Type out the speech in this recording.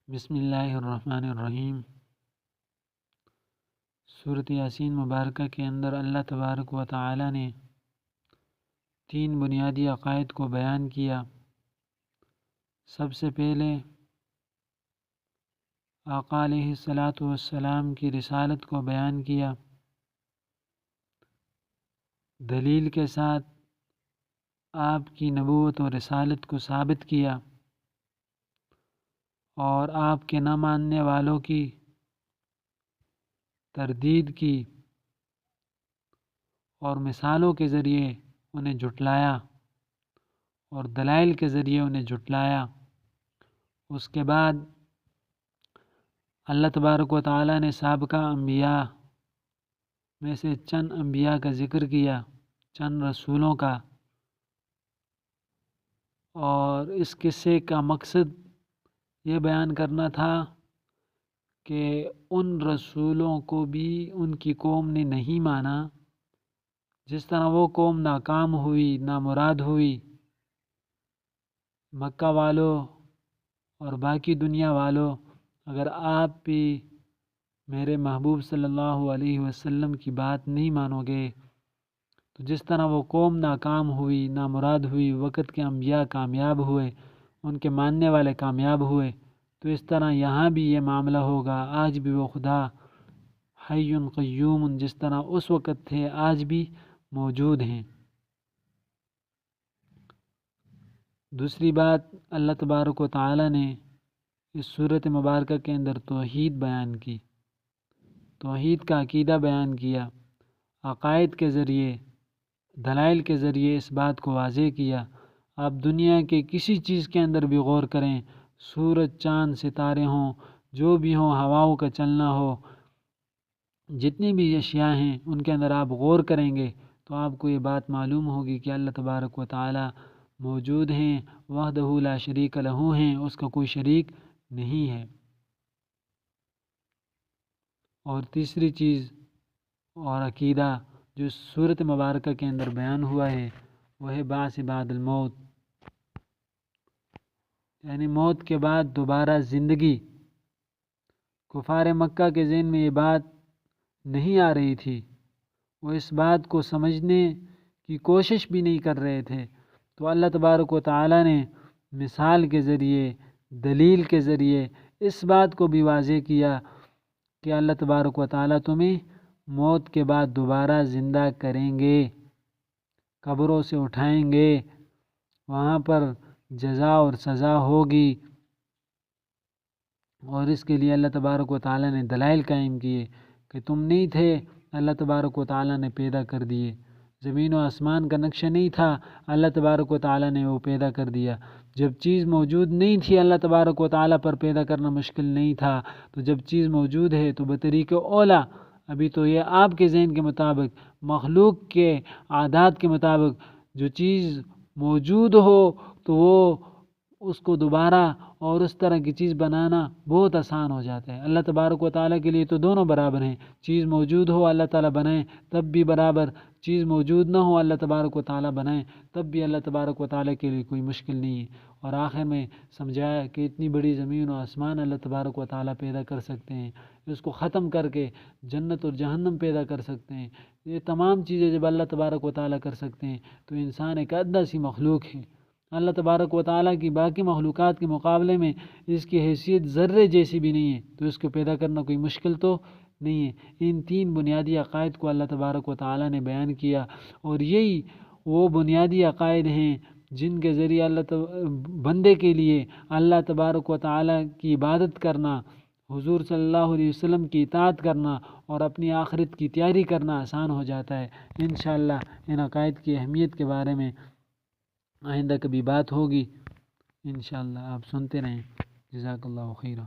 بسم اللہ الرحمن الرحیم۔ سورۃ یاسین مبارکہ کے اندر اللہ تبارک و تعالی نے 3 بنیادی عقائد کو بیان کیا۔ سب سے پہلے آقا علیہ الصلاۃ والسلام کی رسالت کو بیان کیا، دلیل کے ساتھ آپ کی نبوت و رسالت کو ثابت کیا، اور آپ کے نہ ماننے والوں کی تردید کی اور مثالوں کے ذریعے انہیں جھٹلایا اور دلائل کے ذریعے انہیں جھٹلایا۔ اس کے بعد اللہ تبارک و تعالی نے سابقہ انبیاء میں سے چند انبیاء کا ذکر کیا، چند رسولوں کا، اور اس قصے کا مقصد یہ بیان کرنا تھا کہ ان رسولوں کو بھی ان کی قوم نے نہیں مانا، جس طرح وہ قوم ناکام ہوئی، نامراد ہوئی۔ مکہ والوں اور باقی دنیا والوں، اگر آپ بھی میرے محبوب صلی اللہ علیہ وسلم کی بات نہیں مانو گے تو جس طرح وہ قوم ناکام ہوئی، نامراد ہوئی، وقت کے انبیاء کامیاب ہوئے، ان کے ماننے والے کامیاب ہوئے، تو اس طرح یہاں بھی یہ معاملہ ہوگا۔ آج بھی وہ خدا حی قیوم جس طرح اس وقت تھے آج بھی موجود ہیں۔ دوسری بات، اللہ تبارک و تعالی نے اس سورۃ مبارکہ کے اندر توحید بیان کی، توحید کا عقیدہ بیان کیا، عقائد کے ذریعے، دلائل کے ذریعے اس بات کو واضح کیا۔ آپ دنیا کے کسی چیز کے اندر بھی غور کریں، سورج، چاند، ستارے ہوں، جو بھی ہوں، ہواؤں کا چلنا ہو، جتنی بھی اشیاء ہیں ان کے اندر آپ غور کریں گے تو آپ کو یہ بات معلوم ہوگی کہ اللہ تبارک و تعالی موجود ہیں، وحدہ لا شریک لہ ہیں، اس کا کوئی شریک نہیں ہے۔ اور تیسری چیز اور عقیدہ جو اس سورۃ مبارکہ کے اندر بیان ہوا ہے وہ ہے بعث بعد الموت، یعنی موت کے بعد دوبارہ زندگی۔ کفار مکہ کے ذہن میں یہ بات نہیں آ رہی تھی، وہ اس بات کو سمجھنے کی کوشش بھی نہیں کر رہے تھے، تو اللہ تبارک و تعالی نے مثال کے ذریعے، دلیل کے ذریعے اس بات کو بھی واضح کیا کہ اللہ تبارک و تعالی تمہیں موت کے بعد دوبارہ زندہ کریں گے، قبروں سے اٹھائیں گے، وہاں پر جزا اور سزا ہوگی۔ اور اس کے لیے اللہ تبارک و تعالی نے دلائل قائم کیے کہ تم نہیں تھے، اللہ تبارک و تعالی نے پیدا کر دیے۔ زمین و آسمان کا نقشہ نہیں تھا، اللہ تبارک و تعالی نے وہ پیدا کر دیا۔ جب چیز موجود نہیں تھی اللہ تبارک و تعالی پر پیدا کرنا مشکل نہیں تھا، تو جب چیز موجود ہے تو بطریق اولا، ابھی تو یہ آپ کے ذہن کے مطابق، مخلوق کے عادات کے مطابق جو چیز موجود ہو تو وہ اس کو دوبارہ اور اس طرح کی چیز بنانا بہت آسان ہو جاتا ہے۔ اللہ تبارک و تعالی کے لیے تو دونوں برابر ہیں، چیز موجود ہو اللہ تعالی بنائیں تب بھی برابر، چیز موجود نہ ہو اللہ تبارک و تعالی بنائیں تب بھی اللہ تبارک و تعالی کے لیے کوئی مشکل نہیں ہے۔ اور آخر میں سمجھایا کہ اتنی بڑی زمین و آسمان اللہ تبارک و تعالی پیدا کر سکتے ہیں، اس کو ختم کر کے جنت اور جہنم پیدا کر سکتے ہیں۔ یہ تمام چیزیں جب اللہ تبارک و تعالی کر سکتے ہیں تو انسان ایک ادنیٰ سی مخلوق ہے۔ اللہ تبارک و تعالی کی باقی مخلوقات کے مقابلے میں اس کی حیثیت ذرے جیسی بھی نہیں ہے، تو اس کو پیدا کرنا کوئی مشکل تو نہیں ہے۔ ان 3 بنیادی عقائد کو اللہ تبارک و تعالی نے بیان کیا، اور یہی وہ بنیادی عقائد ہیں جن کے ذریعے بندے کے لیے اللہ تبارک و تعالی کی عبادت کرنا، حضور صلی اللہ علیہ وسلم کی اطاعت کرنا اور اپنی آخرت کی تیاری کرنا آسان ہو جاتا ہے۔ انشاءاللہ ان عقائد کی اہمیت کے بارے میں آئندہ کبھی بات ہوگی، انشاءاللہ آپ سنتے رہیں۔ جزاک اللہ خیرہ۔